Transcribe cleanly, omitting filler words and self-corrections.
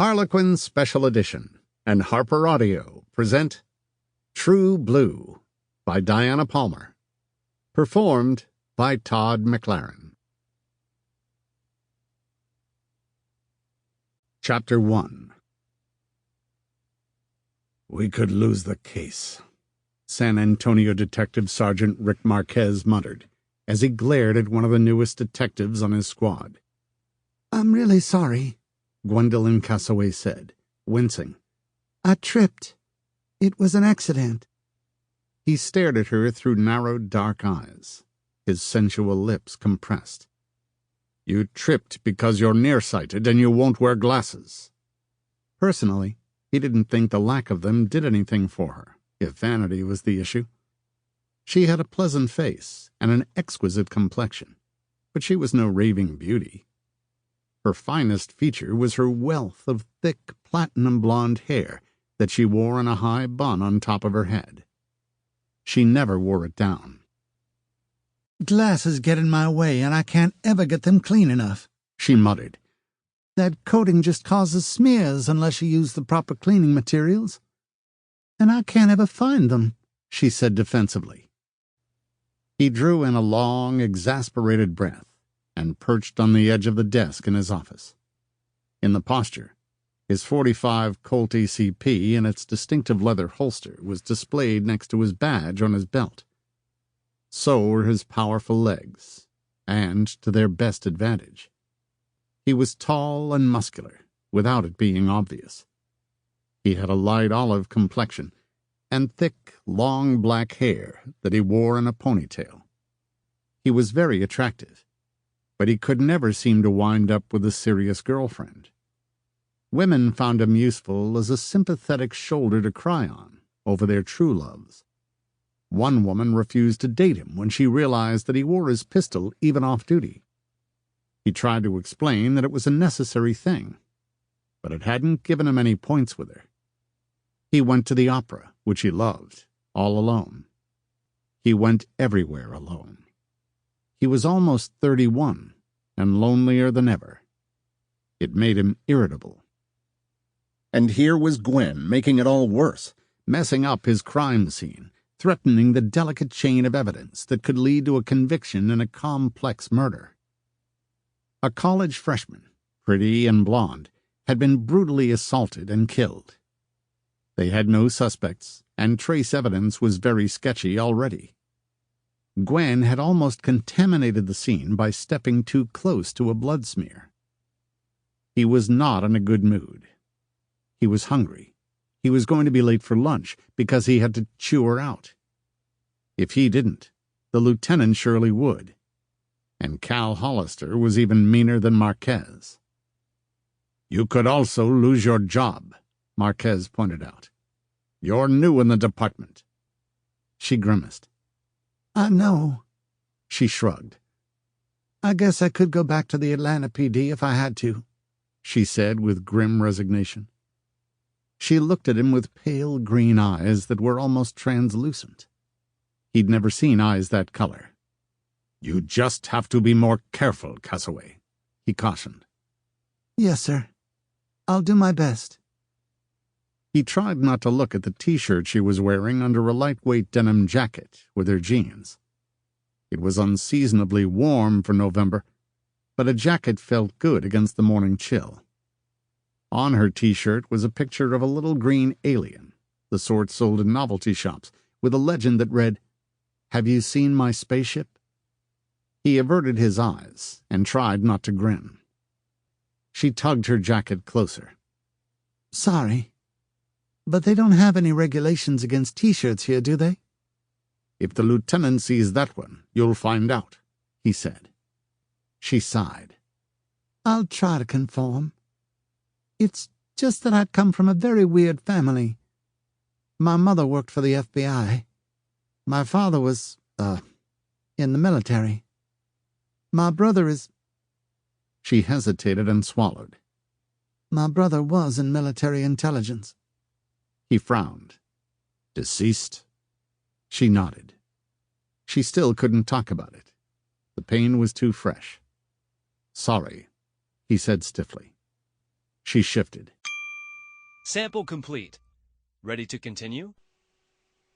Harlequin Special Edition and Harper Audio present True Blue by Diana Palmer. Performed by Todd Mclaren. Chapter 1. "We could lose the case," San Antonio Detective Sergeant Rick Marquez muttered as he glared at one of the newest detectives on his squad. "I'm really sorry," Gwen Cassaway said, wincing. "I tripped. It was an accident." He stared at her through narrowed dark eyes, his sensual lips compressed. "You tripped because you're nearsighted and you won't wear glasses." Personally, he didn't think the lack of them did anything for her, if vanity was the issue. She had a pleasant face and an exquisite complexion, but she was no raving beauty. Her finest feature was her wealth of thick platinum blonde hair that she wore in a high bun on top of her head. She never wore it down. "Glasses get in my way, and I can't ever get them clean enough," she muttered. "That coating just causes smears unless you use the proper cleaning materials. And I can't ever find them," she said defensively. He drew in a long, exasperated breath and perched on the edge of the desk in his office. In the posture, his .45 Colt ACP in its distinctive leather holster was displayed next to his badge on his belt. So were his powerful legs, and to their best advantage. He was tall and muscular, without it being obvious. He had a light olive complexion and thick, long black hair that he wore in a ponytail. He was very attractive, but he could never seem to wind up with a serious girlfriend. Women found him useful as a sympathetic shoulder to cry on over their true loves. One woman refused to date him when she realized that he wore his pistol even off duty. He tried to explain that it was a necessary thing, but it hadn't given him any points with her. He went to the opera, which he loved, all alone. He went everywhere alone. He was almost 31, and lonelier than ever. It made him irritable. And here was Gwen making it all worse, messing up his crime scene, threatening the delicate chain of evidence that could lead to a conviction in a complex murder. A college freshman, pretty and blonde, had been brutally assaulted and killed. They had no suspects, and trace evidence was very sketchy already. Gwen had almost contaminated the scene by stepping too close to a blood smear. He was not in a good mood. He was hungry. He was going to be late for lunch because he had to chew her out. If he didn't, the lieutenant surely would. And Cal Hollister was even meaner than Marquez. "You could also lose your job," Marquez pointed out. "You're new in the department." She grimaced. "I know." She shrugged. "I guess I could go back to the Atlanta PD if I had to," she said with grim resignation. She looked at him with pale green eyes that were almost translucent. He'd never seen eyes that color. "You just have to be more careful, Cassaway," he cautioned. "Yes, sir. I'll do my best." He tried not to look at the T-shirt she was wearing under a lightweight denim jacket with her jeans. It was unseasonably warm for November, but a jacket felt good against the morning chill. On her T-shirt was a picture of a little green alien, the sort sold in novelty shops, with a legend that read, "Have you seen my spaceship?" He averted his eyes and tried not to grin. She tugged her jacket closer. "Sorry. But they don't have any regulations against T-shirts here, do they?" "If the lieutenant sees that one, you'll find out," he said. She sighed. "I'll try to conform. It's just that I come from a very weird family. My mother worked for the FBI. My father was, in the military. My brother is—" She hesitated and swallowed. "My brother was in military intelligence." He frowned. "Deceased?" She nodded. She still couldn't talk about it. The pain was too fresh. "Sorry," he said stiffly. She shifted. Sample complete. Ready to continue?